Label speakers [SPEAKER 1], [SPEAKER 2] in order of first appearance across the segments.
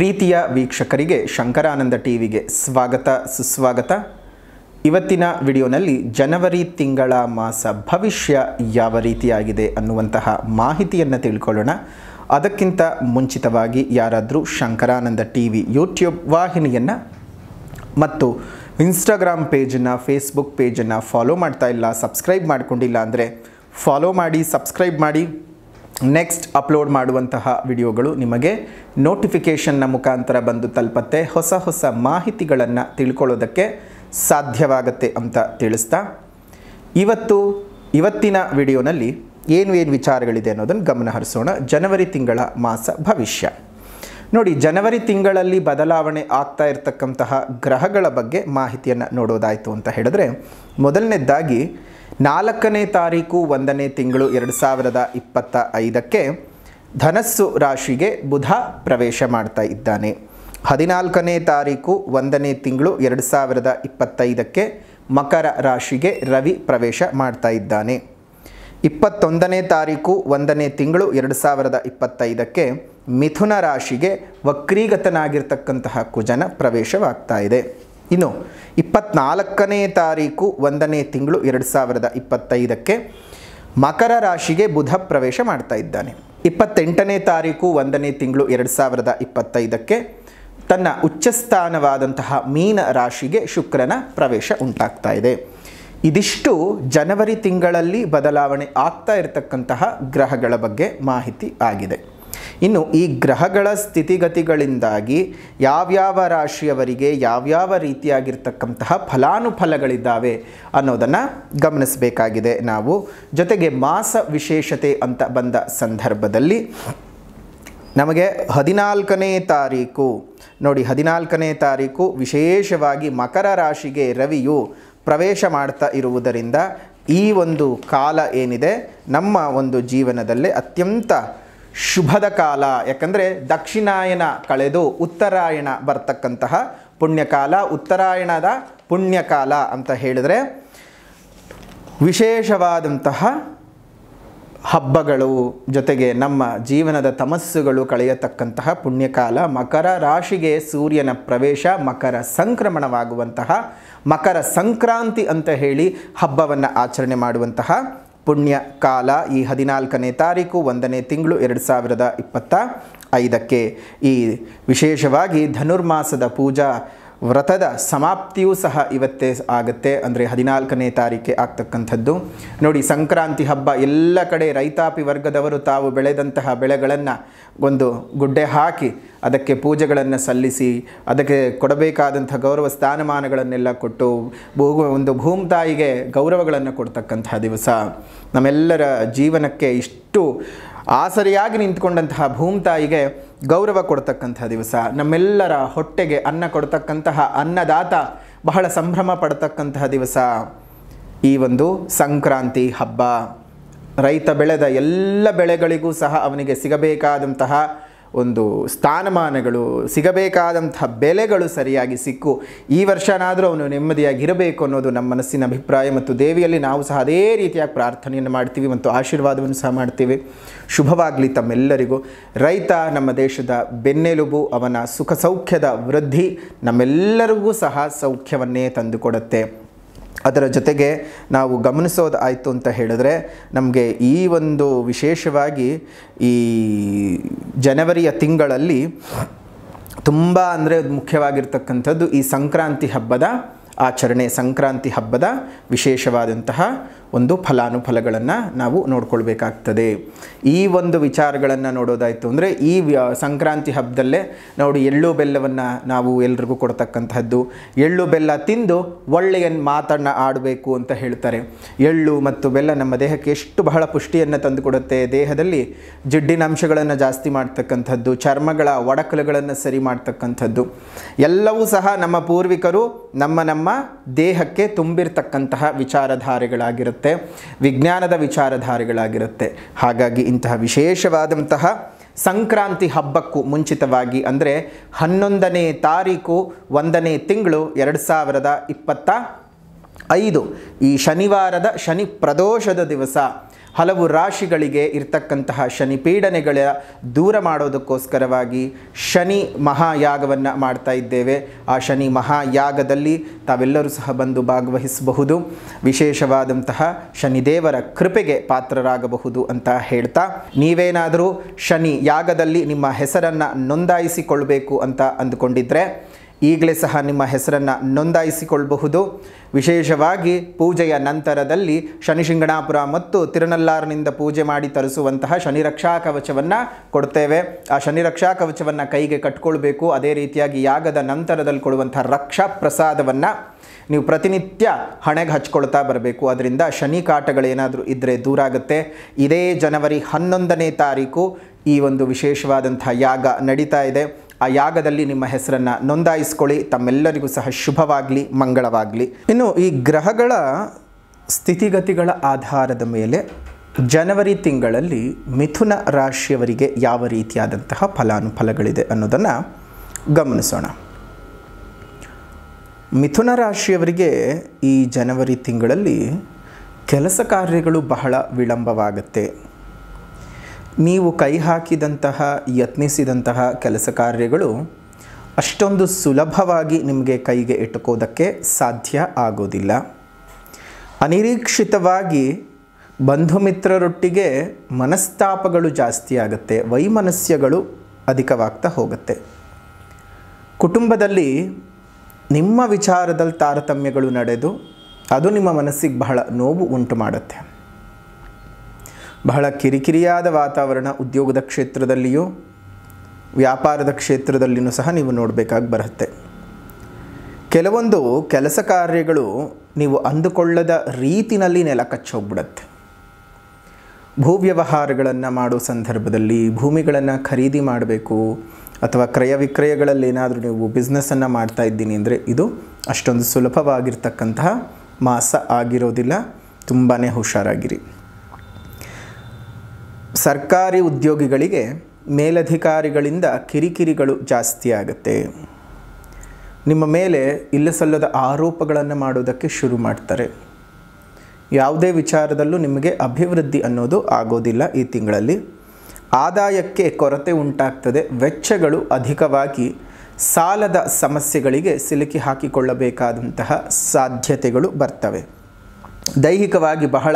[SPEAKER 1] ಪ್ರೀತಿಯ ವೀಕ್ಷಕರಿಗೆ ಶಂಕರಾನಂದ ಟಿವಿಗೆ ಸ್ವಾಗತ ಸುಸ್ವಾಗತ. ಇವತ್ತಿನ ವಿಡಿಯೋನಲ್ಲಿ ಜನವರಿ ತಿಂಗಳ ಮಾಸ ಭವಿಷ್ಯ ಯಾವ ರೀತಿಯಾಗಿದೆ ಅನ್ನುವಂತಹ ಮಾಹಿತಿಯನ್ನು ತಿಳ್ಕೊಳ್ಳೋಣ. ಅದಕ್ಕಿಂತ ಮುಂಚಿತವಾಗಿ ಯಾರಾದರೂ ಶಂಕರಾನಂದ ಟಿವಿ ಯೂಟ್ಯೂಬ್ ವಾಹಿನಿಯನ್ನು ಮತ್ತು ಇನ್ಸ್ಟಾಗ್ರಾಮ್ ಪೇಜನ್ನು, ಫೇಸ್ಬುಕ್ ಪೇಜನ್ನು ಫಾಲೋ ಮಾಡ್ತಾ ಇಲ್ಲ, ಸಬ್ಸ್ಕ್ರೈಬ್ ಮಾಡ್ಕೊಂಡಿಲ್ಲ ಅಂದರೆ ಫಾಲೋ ಮಾಡಿ, ಸಬ್ಸ್ಕ್ರೈಬ್ ಮಾಡಿ. ನೆಕ್ಸ್ಟ್ ಅಪ್ಲೋಡ್ ಮಾಡುವಂತಹ ವಿಡಿಯೋಗಳು ನಿಮಗೆ ನೋಟಿಫಿಕೇಷನ್ನ ಮುಖಾಂತರ ಬಂದು ತಲುಪತ್ತೆ. ಹೊಸ ಹೊಸ ಮಾಹಿತಿಗಳನ್ನು ತಿಳ್ಕೊಳ್ಳೋದಕ್ಕೆ ಸಾಧ್ಯವಾಗುತ್ತೆ ಅಂತ ತಿಳಿಸ್ತಾ ಇವತ್ತಿನ ವಿಡಿಯೋನಲ್ಲಿ ಏನು ವಿಚಾರಗಳಿದೆ ಅನ್ನೋದನ್ನು ಗಮನ ಹರಿಸೋಣ. ಜನವರಿ ತಿಂಗಳ ಮಾಸ ಭವಿಷ್ಯ ನೋಡಿ. ಜನವರಿ ತಿಂಗಳಲ್ಲಿ ಬದಲಾವಣೆ ಆಗ್ತಾ ಇರತಕ್ಕಂತಹ ಗ್ರಹಗಳ ಬಗ್ಗೆ ಮಾಹಿತಿಯನ್ನು ನೋಡೋದಾಯಿತು ಅಂತ ಹೇಳಿದ್ರೆ, ಮೊದಲನೇದಾಗಿ 4ನೇ ತಾರೀಕು 1ನೇ ತಿಂಗಳು 2025ಕ್ಕೆ ಧನಸ್ಸು ರಾಶಿಗೆ ಬುಧ ಪ್ರವೇಶ ಮಾಡ್ತಾ ಇದ್ದಾನೆ. 14ನೇ ತಾರೀಕು 1ನೇ ತಿಂಗಳು 2025ಕ್ಕೆ ಮಕರ ರಾಶಿಗೆ ರವಿ ಪ್ರವೇಶ ಮಾಡ್ತಾ ಇದ್ದಾನೆ. 21ನೇ ತಾರೀಕು 1ನೇ ತಿಂಗಳು 2025ಕ್ಕೆ ಮಿಥುನ ರಾಶಿಗೆ ವಕ್ರೀಗತನಾಗಿರ್ತಕ್ಕಂತಹ ಕುಜನ ಪ್ರವೇಶವಾಗ್ತಾ ಇದೆ. ಇನ್ನು 24ನೇ ತಾರೀಕು 1ನೇ ತಿಂಗಳು 2025ಕ್ಕೆ ಮಕರ ರಾಶಿಗೆ ಬುಧ ಪ್ರವೇಶ ಮಾಡ್ತಾ ಇದ್ದಾನೆ. 28ನೇ ತಾರೀಕು 1ನೇ ತಿಂಗಳು 2025ಕ್ಕೆ ತನ್ನ ಉಚ್ಚಸ್ಥಾನವಾದಂತಹ ಮೀನ ರಾಶಿಗೆ ಶುಕ್ರನ ಪ್ರವೇಶ ಉಂಟಾಗ್ತಾ ಇದೆ. ಇದಿಷ್ಟು ಜನವರಿ ತಿಂಗಳಲ್ಲಿ ಬದಲಾವಣೆ ಆಗ್ತಾ ಇರತಕ್ಕಂತಹ ಗ್ರಹಗಳ ಬಗ್ಗೆ ಮಾಹಿತಿ ಆಗಿದೆ. ಇನ್ನು ಈ ಗ್ರಹಗಳ ಸ್ಥಿತಿಗತಿಗಳಿಂದಾಗಿ ಯಾವ್ಯಾವ ರಾಶಿಯವರಿಗೆ ಯಾವ್ಯಾವ ರೀತಿಯಾಗಿರ್ತಕ್ಕಂತಹ ಫಲಾನುಫಲಗಳಿದ್ದಾವೆ ಅನ್ನೋದನ್ನು ಗಮನಿಸಬೇಕಾಗಿದೆ ನಾವು. ಜೊತೆಗೆ ಮಾಸ ವಿಶೇಷತೆ ಅಂತ ಬಂದ ಸಂದರ್ಭದಲ್ಲಿ ನಮಗೆ 14ನೇ ತಾರೀಕು ನೋಡಿ, 14ನೇ ತಾರೀಕು ವಿಶೇಷವಾಗಿ ಮಕರ ರಾಶಿಗೆ ರವಿಯು ಪ್ರವೇಶ ಮಾಡ್ತಾ ಇರುವುದರಿಂದ ಈ ಒಂದು ಕಾಲ ಏನಿದೆ ನಮ್ಮ ಒಂದು ಜೀವನದಲ್ಲೇ ಅತ್ಯಂತ ಶುಭದ ಕಾಲ. ಯಾಕಂದರೆ ದಕ್ಷಿಣಾಯನ ಕಳೆದು ಉತ್ತರಾಯಣ ಬರ್ತಕ್ಕಂತಹ ಪುಣ್ಯಕಾಲ. ಉತ್ತರಾಯಣದ ಪುಣ್ಯಕಾಲ ಅಂತ ಹೇಳಿದರೆ ವಿಶೇಷವಾದಂತಹ ಹಬ್ಬಗಳು, ಜೊತೆಗೆ ನಮ್ಮ ಜೀವನದ ತಮಸ್ಸುಗಳು ಕಳೆಯತಕ್ಕಂತಹ ಪುಣ್ಯಕಾಲ. ಮಕರ ರಾಶಿಗೆ ಸೂರ್ಯನ ಪ್ರವೇಶ, ಮಕರ ಸಂಕ್ರಮಣವಾಗುವಂತಹ ಮಕರ ಸಂಕ್ರಾಂತಿ ಅಂತ ಹೇಳಿ ಹಬ್ಬವನ್ನು ಆಚರಣೆ ಮಾಡುವಂತಹ ಪುಣ್ಯ ಕಾಲ ಈ 14ನೇ ತಾರೀಕು 1ನೇ ತಿಂಗಳು 2025ಕ್ಕೆ. ಈ ವಿಶೇಷವಾಗಿ ಧನುರ್ಮಾಸದ ಪೂಜಾ ವ್ರತದ ಸಮಾಪ್ತಿಯೂ ಸಹ ಇವತ್ತೇ ಆಗುತ್ತೆ. ಅಂದರೆ 14ನೇ ತಾರೀಕೆ ಆಗ್ತಕ್ಕಂಥದ್ದು. ನೋಡಿ, ಸಂಕ್ರಾಂತಿ ಹಬ್ಬ ಎಲ್ಲ ಕಡೆ ರೈತಾಪಿ ವರ್ಗದವರು ತಾವು ಬೆಳೆದಂತಹ ಬೆಳೆಗಳನ್ನು ಒಂದು ಗುಡ್ಡೆ ಹಾಕಿ ಅದಕ್ಕೆ ಪೂಜೆಗಳನ್ನು ಸಲ್ಲಿಸಿ ಅದಕ್ಕೆ ಕೊಡಬೇಕಾದಂಥ ಗೌರವ ಸ್ಥಾನಮಾನಗಳನ್ನೆಲ್ಲ ಕೊಟ್ಟು ಒಂದು ಭೂಮಿತಾಯಿಗೆ ಗೌರವಗಳನ್ನು ಕೊಡ್ತಕ್ಕಂತಹ ದಿವಸ. ನಮ್ಮೆಲ್ಲರ ಜೀವನಕ್ಕೆ ಇಷ್ಟು ಆಸರಿಯಾಗಿ ನಿಂತ್ಕೊಂಡಂತಹ ಭೂಮಿತಾಯಿಗೆ ಗೌರವ ಕೊಡ್ತಕ್ಕಂಥ ದಿವಸ. ನಮ್ಮೆಲ್ಲರ ಹೊಟ್ಟೆಗೆ ಅನ್ನ ಕೊಡ್ತಕ್ಕಂತಹ ಅನ್ನದಾತ ಬಹಳ ಸಂಭ್ರಮ ಪಡ್ತಕ್ಕಂತಹ ದಿವಸ ಈ ಒಂದು ಸಂಕ್ರಾಂತಿ ಹಬ್ಬ. ರೈತ ಬೆಳೆದ ಎಲ್ಲ ಬೆಳೆಗಳಿಗೂ ಸಹ ಅವನಿಗೆ ಸಿಗಬೇಕಾದಂತಹ ಒಂದು ಸ್ಥಾನಮಾನಗಳು, ಸಿಗಬೇಕಾದಂತಹ ಬೆಲೆಗಳು ಸರಿಯಾಗಿ ಸಿಕ್ಕು ಈ ವರ್ಷನಾದರೂ ಅವನು ನೆಮ್ಮದಿಯಾಗಿರಬೇಕು ಅನ್ನೋದು ನಮ್ಮ ಮನಸ್ಸಿನ ಅಭಿಪ್ರಾಯ. ಮತ್ತು ದೇವಿಯಲ್ಲಿ ನಾವು ಸಹ ಅದೇ ರೀತಿಯಾಗಿ ಪ್ರಾರ್ಥನೆಯನ್ನು ಮಾಡ್ತೀವಿ ಮತ್ತು ಆಶೀರ್ವಾದವನ್ನು ಸಹ ಮಾಡ್ತೀವಿ. ಶುಭವಾಗಲಿ ತಮ್ಮೆಲ್ಲರಿಗೂ. ರೈತ ನಮ್ಮ ದೇಶದ ಬೆನ್ನೆಲುಬು. ಅವನ ಸುಖ ಸೌಖ್ಯದ ವೃದ್ಧಿ ನಮ್ಮೆಲ್ಲರಿಗೂ ಸಹ ಸೌಖ್ಯವನ್ನೇ ತಂದುಕೊಡುತ್ತೆ. ಅದರ ಜೊತೆಗೆ ನಾವು ಗಮನಿಸೋದಾಯಿತು ಅಂತ ಹೇಳಿದ್ರೆ, ನಮಗೆ ಈ ಒಂದು ವಿಶೇಷವಾಗಿ ಈ ಜನವರಿಯ ತಿಂಗಳಲ್ಲಿ ತುಂಬ ಅಂದರೆ ಮುಖ್ಯವಾಗಿರ್ತಕ್ಕಂಥದ್ದು ಈ ಸಂಕ್ರಾಂತಿ ಹಬ್ಬದ ಆಚರಣೆ. ಸಂಕ್ರಾಂತಿ ಹಬ್ಬದ ವಿಶೇಷವಾದಂತಹ ಒಂದು ಫಲಾನುಫಲಗಳನ್ನು ನಾವು ನೋಡ್ಕೊಳ್ಬೇಕಾಗ್ತದೆ. ಈ ಒಂದು ವಿಚಾರಗಳನ್ನು ನೋಡೋದಾಯಿತು ಅಂದರೆ ಈ ಸಂಕ್ರಾಂತಿ ಹಬ್ಬದಲ್ಲೇ ನೋಡಿ, ಎಳ್ಳು ಬೆಲ್ಲವನ್ನು ನಾವು ಎಲ್ರಿಗೂ ಕೊಡ್ತಕ್ಕಂಥದ್ದು. ಎಳ್ಳು ಬೆಲ್ಲ ತಿಂದು ಒಳ್ಳೆಯ ಮಾತನ್ನು ಆಡಬೇಕು ಅಂತ ಹೇಳ್ತಾರೆ. ಎಳ್ಳು ಮತ್ತು ಬೆಲ್ಲ ನಮ್ಮ ದೇಹಕ್ಕೆ ಎಷ್ಟು ಬಹಳ ಪುಷ್ಟಿಯನ್ನು ತಂದುಕೊಡುತ್ತೆ. ದೇಹದಲ್ಲಿ ಜಿಡ್ಡಿನ ಅಂಶಗಳನ್ನು ಜಾಸ್ತಿ ಮಾಡ್ತಕ್ಕಂಥದ್ದು, ಚರ್ಮಗಳ ಒಡಕಲುಗಳನ್ನು ಸರಿ ಮಾಡ್ತಕ್ಕಂಥದ್ದು ಎಲ್ಲವೂ ಸಹ ನಮ್ಮ ಪೂರ್ವಿಕರು ನಮ್ಮ ದೇಹಕ್ಕೆ ತುಂಬಿರ್ತಕ್ಕಂತಹ ವಿಚಾರಧಾರೆಗಳಾಗಿರುತ್ತೆ, ವಿಜ್ಞಾನದ ವಿಚಾರಧಾರೆಗಳಾಗಿರುತ್ತೆ. ಹಾಗಾಗಿ ಇಂತಹ ವಿಶೇಷವಾದಂತಹ ಸಂಕ್ರಾಂತಿ ಹಬ್ಬಕ್ಕೂ ಮುಂಚಿತವಾಗಿ ಅಂದರೆ 11ನೇ ತಾರೀಕು 1ನೇ ತಿಂಗಳು 2025 ಈ ಶನಿವಾರದ ಶನಿ ಪ್ರದೋಷದ ದಿವಸ ಹಲವು ರಾಶಿಗಳಿಗೆ ಇರ್ತಕ್ಕಂತಹ ಶನಿ ಪೀಡನೆಗಳ ದೂರ ಮಾಡೋದಕ್ಕೋಸ್ಕರವಾಗಿ ಶನಿ ಮಹಾಯಾಗವನ್ನು ಮಾಡ್ತಾ ಇದ್ದೇವೆ. ಆ ಶನಿ ಮಹಾಯಾಗದಲ್ಲಿ ತಾವೆಲ್ಲರೂ ಸಹ ಬಂದು ಭಾಗವಹಿಸಬಹುದು. ವಿಶೇಷವಾದಂತಹ ಶನಿದೇವರ ಕೃಪೆಗೆ ಪಾತ್ರರಾಗಬಹುದು ಅಂತ ಹೇಳ್ತಾ, ನೀವೇನಾದರೂ ಶನಿ ಯಾಗದಲ್ಲಿ ನಿಮ್ಮ ಹೆಸರನ್ನು ನೋಂದಾಯಿಸಿಕೊಳ್ಬೇಕು ಅಂತ ಅಂದುಕೊಂಡಿದ್ರೆ ಈಗಲೇ ಸಹ ನಿಮ್ಮ ಹೆಸರನ್ನು ನೋಂದಾಯಿಸಿಕೊಳ್ಳಬಹುದು. ವಿಶೇಷವಾಗಿ ಪೂಜೆಯ ನಂತರದಲ್ಲಿ ಶನಿಶಿಂಗಣಾಪುರ ಮತ್ತು ತಿರುನಲ್ಲಾರಿನಿಂದ ಪೂಜೆ ಮಾಡಿ ತರಿಸುವಂತಹ ಶನಿ ರಕ್ಷಾ ಕವಚವನ್ನು ಕೊಡ್ತೇವೆ. ಆ ಶನಿ ರಕ್ಷಾ ಕವಚವನ್ನು ಕೈಗೆ ಕಟ್ಕೊಳ್ಬೇಕು. ಅದೇ ರೀತಿಯಾಗಿ ಯಾಗದ ನಂತರದಲ್ಲಿ ಕೊಡುವಂತಹ ರಕ್ಷಾ ಪ್ರಸಾದವನ್ನು ನೀವು ಪ್ರತಿನಿತ್ಯ ಹಣೆಗೆ ಹಚ್ಕೊಳ್ತಾ ಬರಬೇಕು. ಅದರಿಂದ ಶನಿ ಕಾಟಗಳೇನಾದರೂ ಇದ್ದರೆ ದೂರ ಆಗುತ್ತೆ. ಇದೇ ಜನವರಿ 11ನೇ ತಾರೀಕು ಈ ಒಂದು ವಿಶೇಷವಾದಂಥ ಯಾಗ ನಡೀತಾ ಇದೆ. ಆ ಯಾಗದಲ್ಲಿ ನಿಮ್ಮ ಹೆಸರನ್ನು ನೋಂದಾಯಿಸ್ಕೊಳ್ಳಿ. ತಮ್ಮೆಲ್ಲರಿಗೂ ಸಹ ಶುಭವಾಗಲಿ, ಮಂಗಳವಾಗಲಿ. ಇನ್ನು ಈ ಗ್ರಹಗಳ ಸ್ಥಿತಿಗತಿಗಳ ಆಧಾರದ ಮೇಲೆ ಜನವರಿ ತಿಂಗಳಲ್ಲಿ ಮಿಥುನ ರಾಶಿಯವರಿಗೆ ಯಾವ ರೀತಿಯಾದಂತಹ ಫಲಾನುಫಲಗಳಿದೆ ಅನ್ನೋದನ್ನು ಗಮನಿಸೋಣ. ಮಿಥುನ ರಾಶಿಯವರಿಗೆ ಈ ಜನವರಿ ತಿಂಗಳಲ್ಲಿ ಕೆಲಸ ಕಾರ್ಯಗಳು ಬಹಳ ವಿಳಂಬವಾಗುತ್ತೆ. ನೀವು ಕೈ ಹಾಕಿದಂತಹ ಯತ್ನಿಸಿದಂತಹ ಕೆಲಸ ಕಾರ್ಯಗಳು ಅಷ್ಟೊಂದು ಸುಲಭವಾಗಿ ನಿಮಗೆ ಕೈಗೆ ಎಟುಕೋದಕ್ಕೆ ಸಾಧ್ಯ ಆಗೋದಿಲ್ಲ. ಅನಿರೀಕ್ಷಿತವಾಗಿ ಬಂಧು ಮಿತ್ರರೊಟ್ಟಿಗೆ ಮನಸ್ತಾಪಗಳು ಜಾಸ್ತಿ ಆಗುತ್ತೆ, ವೈಮನಸ್ಯಗಳು ಅಧಿಕವಾಗ್ತಾ ಹೋಗುತ್ತೆ. ಕುಟುಂಬದಲ್ಲಿ ನಿಮ್ಮ ವಿಚಾರದಲ್ಲಿ ತಾರತಮ್ಯಗಳು ನಡೆದು ಅದು ನಿಮ್ಮ ಮನಸ್ಸಿಗೆ ಬಹಳ ನೋವು ಉಂಟು ಮಾಡುತ್ತೆ. ಬಹಳ ಕಿರಿಕಿರಿಯಾದ ವಾತಾವರಣ ಉದ್ಯೋಗದ ಕ್ಷೇತ್ರದಲ್ಲಿಯೂ ವ್ಯಾಪಾರದ ಕ್ಷೇತ್ರದಲ್ಲಿಯೂ ಸಹ ನೀವು ನೋಡಬೇಕಾಗಿ ಬರುತ್ತೆ. ಕೆಲವೊಂದು ಕೆಲಸ ಕಾರ್ಯಗಳು ನೀವು ಅಂದುಕೊಳ್ಳದ ರೀತಿಯಲ್ಲಿ ನೆಲ ಕಚ್ಚೋಗ್ಬಿಡುತ್ತೆ. ಭೂ ವ್ಯವಹಾರಗಳನ್ನು ಮಾಡೋ ಸಂದರ್ಭದಲ್ಲಿ ಭೂಮಿಗಳನ್ನು ಖರೀದಿ ಮಾಡಬೇಕು ಅಥವಾ ಕ್ರಯ ವಿಕ್ರಯಗಳಲ್ಲಿ ಏನಾದರೂ ನೀವು ಬಿಸ್ನೆಸ್ಸನ್ನು ಮಾಡ್ತಾ ಇದ್ದೀನಿ ಅಂದರೆ ಇದು ಅಷ್ಟೊಂದು ಸುಲಭವಾಗಿರ್ತಕ್ಕಂತಹ ಮಾಸ ಆಗಿರೋದಿಲ್ಲ. ತುಂಬಾ ಹುಷಾರಾಗಿರಿ. ಸರ್ಕಾರಿ ಉದ್ಯೋಗಿಗಳಿಗೆ ಮೇಲಧಿಕಾರಿಗಳಿಂದ ಕಿರಿಕಿರಿಗಳು ಜಾಸ್ತಿ ಆಗುತ್ತೆ. ನಿಮ್ಮ ಮೇಲೆ ಇಲ್ಲಸಲ್ಲದ ಆರೋಪಗಳನ್ನು ಮಾಡೋದಕ್ಕೆ ಶುರು ಮಾಡ್ತಾರೆ. ಯಾವುದೇ ವಿಚಾರದಲ್ಲೂ ನಿಮಗೆ ಅಭಿವೃದ್ಧಿ ಅನ್ನೋದು ಆಗೋದಿಲ್ಲ. ಈ ತಿಂಗಳಲ್ಲಿ ಆದಾಯಕ್ಕೆ ಕೊರತೆ ಉಂಟಾಗ್ತದೆ. ವೆಚ್ಚಗಳು ಅಧಿಕವಾಗಿ ಸಾಲದ ಸಮಸ್ಯೆಗಳಿಗೆ ಸಿಲುಕಿ ಹಾಕಿಕೊಳ್ಳಬೇಕಾದಂತಹ ಸಾಧ್ಯತೆಗಳು ಬರ್ತವೆ. ದೈಹಿಕವಾಗಿ ಬಹಳ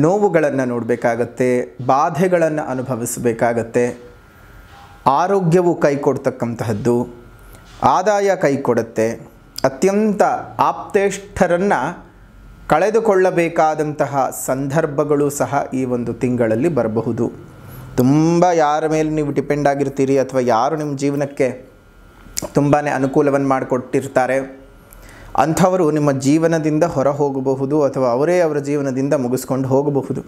[SPEAKER 1] ನೋವುಗಳನ್ನು ನೋಡಬೇಕಾಗತ್ತೆ, ಬಾಧೆಗಳನ್ನು ಅನುಭವಿಸಬೇಕಾಗತ್ತೆ. ಆರೋಗ್ಯವು ಕೈ ಕೊಡ್ತಕ್ಕಂತಹದ್ದು, ಆದಾಯ ಕೈ ಕೊಡುತ್ತೆ. ಅತ್ಯಂತ ಆಪ್ತೇಷ್ಠರನ್ನು ಕಳೆದುಕೊಳ್ಳಬೇಕಾದಂತಹ ಸಂದರ್ಭಗಳು ಸಹ ಈ ಒಂದು ತಿಂಗಳಲ್ಲಿ ಬರಬಹುದು. ತುಂಬ ಯಾರ ಮೇಲೆ ನೀವು ಡಿಪೆಂಡ್ ಆಗಿರ್ತೀರಿ ಅಥವಾ ಯಾರು ನಿಮ್ಮ ಜೀವನಕ್ಕೆ ತುಂಬಾ ಅನುಕೂಲವನ್ನು ಮಾಡಿಕೊಟ್ಟಿರ್ತಾರೆ ಅಂಥವರು ನಿಮ್ಮ ಜೀವನದಿಂದ ಹೊರ ಹೋಗಬಹುದು ಅಥವಾ ಅವರೇ ಅವರ ಜೀವನದಿಂದ ಮುಗಿಸ್ಕೊಂಡು ಹೋಗಬಹುದು.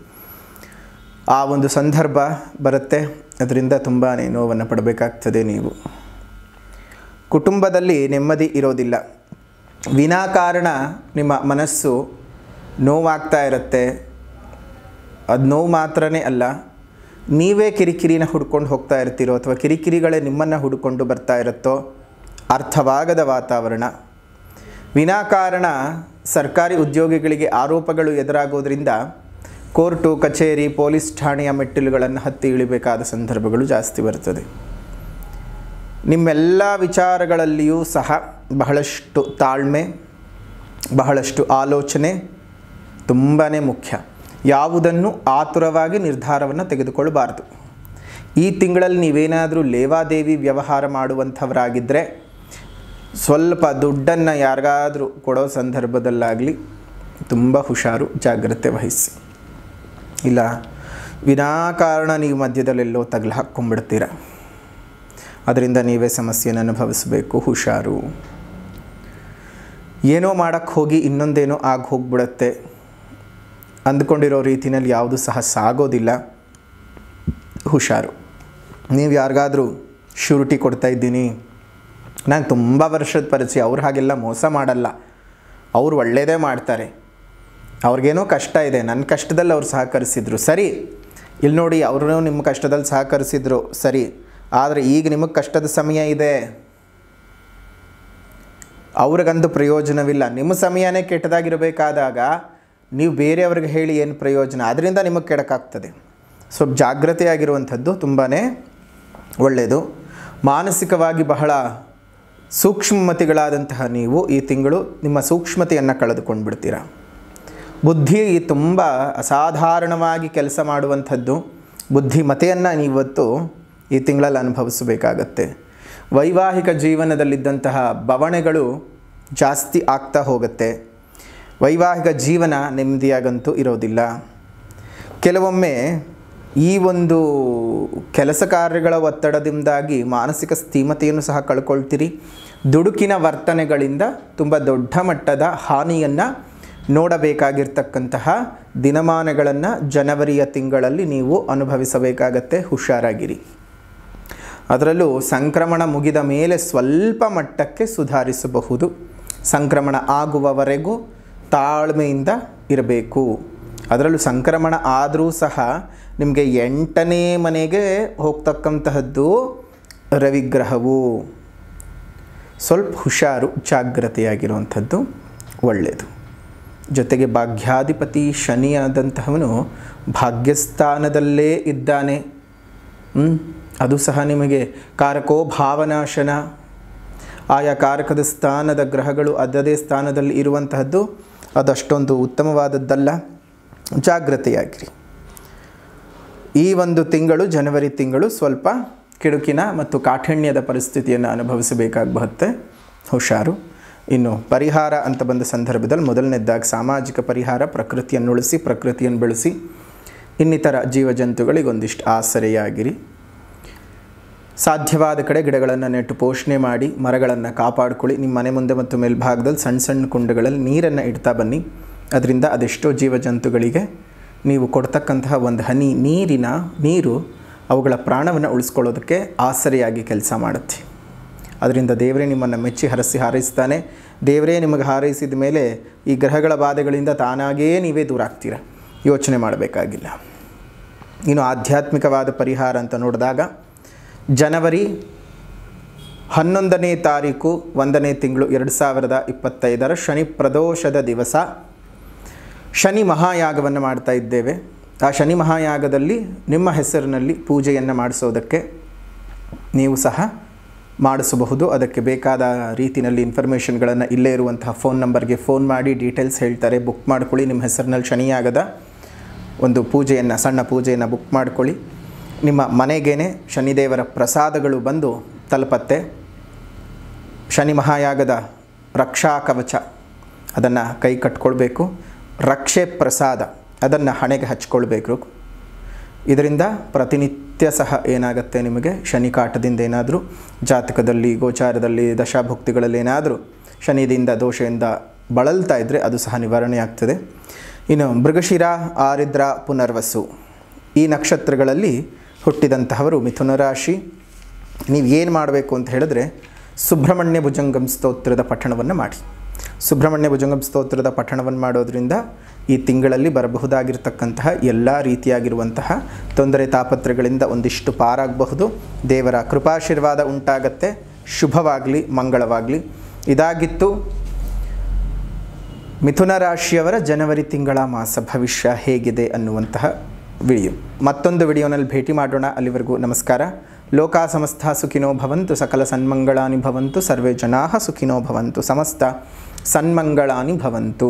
[SPEAKER 1] ಆ ಒಂದು ಸಂದರ್ಭ ಬರುತ್ತೆ. ಅದರಿಂದ ತುಂಬಾ ನೋವನ್ನು ಪಡಬೇಕಾಗ್ತದೆ. ನೀವು ಕುಟುಂಬದಲ್ಲಿ ನೆಮ್ಮದಿ ಇರೋದಿಲ್ಲ. ವಿನಾಕಾರಣ ನಿಮ್ಮ ಮನಸ್ಸು ನೋವಾಗ್ತಾ ಇರುತ್ತೆ. ಅದು ನೋವು ಮಾತ್ರನೇ ಅಲ್ಲ, ನೀವೇ ಕಿರಿಕಿರಿನ ಹುಡ್ಕೊಂಡು ಹೋಗ್ತಾ ಇರ್ತೀರೋ ಅಥವಾ ಕಿರಿಕಿರಿಗಳೇ ನಿಮ್ಮನ್ನು ಹುಡ್ಕೊಂಡು ಬರ್ತಾ ಇರುತ್ತೋ ಅರ್ಥವಾಗದ ವಾತಾವರಣ. ವಿನಾಕಾರಣ ಸರ್ಕಾರಿ ಉದ್ಯೋಗಿಗಳಿಗೆ ಆರೋಪಗಳು ಎದುರಾಗೋದ್ರಿಂದ ಕೋರ್ಟು, ಕಚೇರಿ, ಪೊಲೀಸ್ ಠಾಣೆಯ ಮೆಟ್ಟಿಲುಗಳನ್ನು ಹತ್ತಿ ಇಳಿಬೇಕಾದ ಸಂದರ್ಭಗಳು ಜಾಸ್ತಿ ಬರ್ತದೆ. ನಿಮ್ಮೆಲ್ಲ ವಿಚಾರಗಳಲ್ಲಿಯೂ ಸಹ ಬಹಳಷ್ಟು ತಾಳ್ಮೆ, ಬಹಳಷ್ಟು ಆಲೋಚನೆ ತುಂಬಾ ಮುಖ್ಯ. ಯಾವುದನ್ನು ಆತುರವಾಗಿ ನಿರ್ಧಾರವನ್ನು ತೆಗೆದುಕೊಳ್ಳಬಾರ್ದು. ಈ ತಿಂಗಳಲ್ಲಿ ನೀವೇನಾದರೂ ಲೇವಾದೇವಿ ವ್ಯವಹಾರ ಮಾಡುವಂಥವರಾಗಿದ್ದರೆ ಸ್ವಲ್ಪ ದುಡ್ಡನ್ನು ಯಾರಿಗಾದರೂ ಕೊಡೋ ಸಂದರ್ಭದಲ್ಲಾಗಲಿ ತುಂಬ ಹುಷಾರು, ಜಾಗ್ರತೆ ವಹಿಸಿ. ಇಲ್ಲ ವಿನಾಕಾರಣ ನೀವು ಮಧ್ಯದಲ್ಲೆಲ್ಲೋ ತಗಲು ಹಾಕ್ಕೊಂಡ್ಬಿಡ್ತೀರ, ಅದರಿಂದ ನೀವೇ ಸಮಸ್ಯೆಯನ್ನು ಅನುಭವಿಸಬೇಕು. ಹುಷಾರು. ಏನೋ ಮಾಡೋಕ್ಕೆ ಹೋಗಿ ಇನ್ನೊಂದೇನೋ ಆಗಿ ಹೋಗ್ಬಿಡುತ್ತೆ. ಅಂದ್ಕೊಂಡಿರೋ ರೀತಿಯಲ್ಲಿ ಯಾವುದು ಸಹ ಸಾಗೋದಿಲ್ಲ. ಹುಷಾರು. ನೀವು ಯಾರಿಗಾದರೂ ಶ್ಯೂರಿಟಿ ಕೊಡ್ತಾ ಇದ್ದೀನಿ, ನಾನು ತುಂಬ ವರ್ಷದ ಪರಿಚಯ, ಅವ್ರು ಹಾಗೆಲ್ಲ ಮೋಸ ಮಾಡಲ್ಲ, ಅವರು ಒಳ್ಳೆಯದೇ ಮಾಡ್ತಾರೆ, ಅವ್ರಿಗೇನೋ ಕಷ್ಟ ಇದೆ, ನನ್ನ ಕಷ್ಟದಲ್ಲಿ ಅವ್ರು ಸಹಕರಿಸಿದ್ರು ಸರಿ, ಇಲ್ಲಿ ನೋಡಿ ಅವರು ನಿಮ್ಮ ಕಷ್ಟದಲ್ಲಿ ಸಹಕರಿಸಿದ್ರು ಸರಿ, ಆದರೆ ಈಗ ನಿಮಗೆ ಕಷ್ಟದ ಸಮಯ ಇದೆ, ಅವ್ರಿಗಂದು ಪ್ರಯೋಜನವಿಲ್ಲ. ನಿಮ್ಮ ಸಮಯನೇ ಕೆಟ್ಟದಾಗಿರಬೇಕಾದಾಗ ನೀವು ಬೇರೆಯವ್ರಿಗೆ ಹೇಳಿ ಏನು ಪ್ರಯೋಜನ, ಅದರಿಂದ ನಿಮಗೆ ಕೆಡಕಾಗ್ತದೆ. ಸ್ವಲ್ಪ ಜಾಗ್ರತೆಯಾಗಿರುವಂಥದ್ದು ತುಂಬಾ ಒಳ್ಳೆಯದು. ಮಾನಸಿಕವಾಗಿ ಬಹಳ ಸೂಕ್ಷ್ಮಮತಿಗಳಾದಂತಹ ನೀವು ಈ ತಿಂಗಳು ನಿಮ್ಮ ಸೂಕ್ಷ್ಮತೆಯನ್ನು ಕಳೆದುಕೊಂಡು ಬಿಡ್ತೀರ. ಬುದ್ಧಿ ತುಂಬ ಅಸಾಧಾರಣವಾಗಿ ಕೆಲಸ ಮಾಡುವಂಥದ್ದು. ಬುದ್ಧಿಮತೆಯನ್ನು ನೀವತ್ತು ಈ ತಿಂಗಳಲ್ಲಿ ಅನುಭವಿಸಬೇಕಾಗತ್ತೆ. ವೈವಾಹಿಕ ಜೀವನದಲ್ಲಿದ್ದಂತಹ ಬವಣೆಗಳು ಜಾಸ್ತಿ ಆಗ್ತಾ ಹೋಗುತ್ತೆ. ವೈವಾಹಿಕ ಜೀವನ ನೆಮ್ಮದಿಯಾಗಂತೂ ಇರೋದಿಲ್ಲ. ಕೆಲವೊಮ್ಮೆ ಈ ಒಂದು ಕೆಲಸ ಕಾರ್ಯಗಳ ಒತ್ತಡದಿಂದಾಗಿ ಮಾನಸಿಕ ಸ್ಥಿಮತೆಯನ್ನು ಸಹ ಕಳ್ಕೊಳ್ತೀರಿ. ದುಡುಕಿನ ವರ್ತನೆಗಳಿಂದ ತುಂಬ ದೊಡ್ಡ ಮಟ್ಟದ ಹಾನಿಯನ್ನು ನೋಡಬೇಕಾಗಿರ್ತಕ್ಕಂತಹ ದಿನಮಾನಗಳನ್ನು ಜನವರಿಯ ತಿಂಗಳಲ್ಲಿ ನೀವು ಅನುಭವಿಸಬೇಕಾಗತ್ತೆ. ಹುಷಾರಾಗಿರಿ. ಅದರಲ್ಲೂ ಸಂಕ್ರಮಣ ಮುಗಿದ ಮೇಲೆ ಸ್ವಲ್ಪ ಮಟ್ಟಕ್ಕೆ ಸುಧಾರಿಸಬಹುದು. ಸಂಕ್ರಮಣ ಆಗುವವರೆಗೂ ತಾಳ್ಮೆಯಿಂದ ಇರಬೇಕು. ಅದರಲ್ಲೂ ಸಂಕ್ರಮಣ ಆದರೂ ಸಹ ನಿಮಗೆ 8ನೇ ಮನೆಗೆ ಹೋಗ್ತಕ್ಕಂತಹದ್ದು ರವಿಗ್ರಹವು. ಸ್ವಲ್ಪ ಹುಷಾರು, ಜಾಗ್ರತೆಯಾಗಿರುವಂಥದ್ದು ಒಳ್ಳೆಯದು. ಜೊತೆಗೆ ಭಾಗ್ಯಾಧಿಪತಿ ಶನಿಯಾದಂತಹವನು ಭಾಗ್ಯಸ್ಥಾನದಲ್ಲೇ ಇದ್ದಾನೆ. ಅದು ಸಹ ನಿಮಗೆ ಕಾರಕೋ ಭಾವನಾಶನ. ಆಯಾ ಕಾರಕದ ಸ್ಥಾನದ ಗ್ರಹಗಳು ಅದದೇ ಸ್ಥಾನದಲ್ಲಿ ಇರುವಂತಹದ್ದು ಅದಷ್ಟೊಂದು ಉತ್ತಮವಾದದ್ದಲ್ಲ. ಜಾಗ್ರತೆಯಾಗಿರಿ. ಈ ಒಂದು ತಿಂಗಳು, ಜನವರಿ ತಿಂಗಳು, ಸ್ವಲ್ಪ ಕಿಡುಕಿನ ಮತ್ತು ಕಾಠಿಣ್ಯದ ಪರಿಸ್ಥಿತಿಯನ್ನು ಅನುಭವಿಸಬೇಕಾಗಬಹುದು. ಹುಷಾರು. ಇನ್ನು ಪರಿಹಾರ ಅಂತ ಬಂದ ಸಂದರ್ಭದಲ್ಲಿ ಮೊದಲನೇದಾಗಿ ಸಾಮಾಜಿಕ ಪರಿಹಾರ, ಪ್ರಕೃತಿಯನ್ನು ಉಳಿಸಿ, ಪ್ರಕೃತಿಯನ್ನು ಬೆಳೆಸಿ, ಇನ್ನಿತರ ಜೀವಜಂತುಗಳಿಗೊಂದಿಷ್ಟು ಆಸರೆಯಾಗಿರಿ. ಸಾಧ್ಯವಾದ ಕಡೆ ಗಿಡಗಳನ್ನು ನೆಟ್ಟು ಪೋಷಣೆ ಮಾಡಿ, ಮರಗಳನ್ನು ಕಾಪಾಡಿಕೊಳ್ಳಿ. ನಿಮ್ಮ ಮನೆ ಮುಂದೆ ಮತ್ತು ಮೇಲ್ಭಾಗದಲ್ಲಿ ಸಣ್ಣ ಸಣ್ಣ ಕುಂಡಗಳಲ್ಲಿ ನೀರನ್ನು ಇಡ್ತಾ ಬನ್ನಿ. ಅದರಿಂದ ಅದೆಷ್ಟೋ ಜೀವಜಂತುಗಳಿಗೆ ನೀವು ಕೊಡ್ತಕ್ಕಂತಹ ಒಂದು ಹನಿ ನೀರು ಅವುಗಳ ಪ್ರಾಣವನ್ನು ಉಳಿಸ್ಕೊಳ್ಳೋದಕ್ಕೆ ಆಸರೆಯಾಗಿ ಕೆಲಸ ಮಾಡುತ್ತೆ. ಅದರಿಂದ ದೇವರೇ ನಿಮ್ಮನ್ನು ಮೆಚ್ಚಿ ಹರಸಿ ಹಾರೈಸ್ತಾನೆ. ದೇವರೇ ನಿಮಗೆ ಹಾರೈಸಿದ ಮೇಲೆ ಈ ಗ್ರಹಗಳ ಬಾಧೆಗಳಿಂದ ತಾನಾಗೇ ನೀವೇ ದೂರ ಆಗ್ತೀರ. ಯೋಚನೆ ಮಾಡಬೇಕಾಗಿಲ್ಲ. ಇನ್ನು ಆಧ್ಯಾತ್ಮಿಕವಾದ ಪರಿಹಾರ ಅಂತ ನೋಡಿದಾಗ ಜನವರಿ 11ನೇ ತಾರೀಕು 1ನೇ ತಿಂಗಳು 2025 ಶನಿ ಪ್ರದೋಷದ ದಿವಸ ಶನಿ ಮಹಾಯಾಗವನ್ನು ಮಾಡ್ತಾ ಇದ್ದೇವೆ. ಆ ಶನಿ ಮಹಾಯಾಗದಲ್ಲಿ ನಿಮ್ಮ ಹೆಸರಿನಲ್ಲಿ ಪೂಜೆಯನ್ನು ಮಾಡಿಸೋದಕ್ಕೆ ನೀವು ಸಹ ಮಾಡಿಸಬಹುದು. ಅದಕ್ಕೆ ಬೇಕಾದ ರೀತಿಯಲ್ಲಿ ಇನ್ಫಾರ್ಮೇಷನ್ಗಳನ್ನು ಇಲ್ಲೇ ಇರುವಂತಹ ಫೋನ್ ನಂಬರ್ಗೆ ಫೋನ್ ಮಾಡಿ ಡೀಟೇಲ್ಸ್ ಹೇಳ್ತಾರೆ. ಬುಕ್ ಮಾಡ್ಕೊಳ್ಳಿ. ನಿಮ್ಮ ಹೆಸರಿನಲ್ಲಿ ಶನಿಯಾಗದ ಒಂದು ಪೂಜೆಯನ್ನು, ಸಣ್ಣ ಪೂಜೆಯನ್ನು ಬುಕ್ ಮಾಡ್ಕೊಳ್ಳಿ. ನಿಮ್ಮ ಮನೆಗೇನೆ ಶನಿದೇವರ ಪ್ರಸಾದಗಳು ಬಂದು ತಲುಪತ್ತೆ. ಶನಿ ಮಹಾಯಾಗದ ರಕ್ಷಾ ಕವಚ ಅದನ್ನು ಕೈ ಕಟ್ಕೊಳ್ಬೇಕು. ರಕ್ಷೆ ಪ್ರಸಾದ ಅದನ್ನು ಹಣೆಗೆ ಹಚ್ಕೊಳ್ಬೇಕು. ಇದರಿಂದ ಪ್ರತಿನಿತ್ಯ ಸಹ ಏನಾಗುತ್ತೆ, ನಿಮಗೆ ಶನಿ ಕಾಟದಿಂದ ಏನಾದರೂ ಜಾತಕದಲ್ಲಿ, ಗೋಚಾರದಲ್ಲಿ, ದಶಾಭುಕ್ತಿಗಳಲ್ಲಿ ಏನಾದರೂ ಶನಿದಿಂದ ದೋಷದಿಂದ ಬಳಲ್ತಾ ಇದ್ದರೆ ಅದು ಸಹ ನಿವಾರಣೆ ಆಗ್ತದೆ. ಇನ್ನು ಮೃಗಶಿರ, ಆರಿದ್ರ, ಪುನರ್ವಸು ಈ ನಕ್ಷತ್ರಗಳಲ್ಲಿ ಹುಟ್ಟಿದಂತಹವರು ಮಿಥುನ ರಾಶಿ. ನೀವು ಏನು ಮಾಡಬೇಕು ಅಂತ ಹೇಳಿದ್ರೆ ಸುಬ್ರಹ್ಮಣ್ಯ ಭುಜಂಗಂ ಸ್ತೋತ್ರದ ಪಠಣವನ್ನು ಮಾಡಿ. ಸುಬ್ರಹ್ಮಣ್ಯ ಭುಜಂಗಂ ಸ್ತೋತ್ರದ ಪಠಣವನ್ನು ಮಾಡೋದರಿಂದ ಈ ತಿಂಗಳಲ್ಲಿ ಬರಬಹುದಾಗಿರ್ತಕ್ಕಂತಹ ಎಲ್ಲ ರೀತಿಯಾಗಿರುವಂತಹ ತೊಂದರೆ ತಾಪತ್ರಗಳಿಂದ ಒಂದಿಷ್ಟು ಪಾರಾಗಬಹುದು. ದೇವರ ಕೃಪಾಶೀರ್ವಾದ ಉಂಟಾಗತ್ತೆ. ಶುಭವಾಗಲಿ, ಮಂಗಳವಾಗಲಿ. ಇದಾಗಿತ್ತು ಮಿಥುನ ರಾಶಿಯವರ ಜನವರಿ ತಿಂಗಳ ಮಾಸ ಭವಿಷ್ಯ ಹೇಗಿದೆ ಅನ್ನುವಂತಹ ವಿಡಿಯೋ. ಮತ್ತೊಂದು ವಿಡಿಯೋನಲ್ಲಿ ಭೇಟಿ ಮಾಡೋಣ. ಅಲ್ಲಿವರೆಗೂ ನಮಸ್ಕಾರ. ಲೋಕಾ ಸಮಸ್ತ ಸುಖಿನೋ ಭವಂತು, ಸಕಲ ಸನ್ಮಂಗಳಾನಿ ಭವಂತು, ಸರ್ವೇ ಜನಾಃ ಸುಖಿನೋ ಭವಂತು, ಸಮಸ್ತ ಸನ್ಮಂಗಳಾನಿ ಭವಂತು.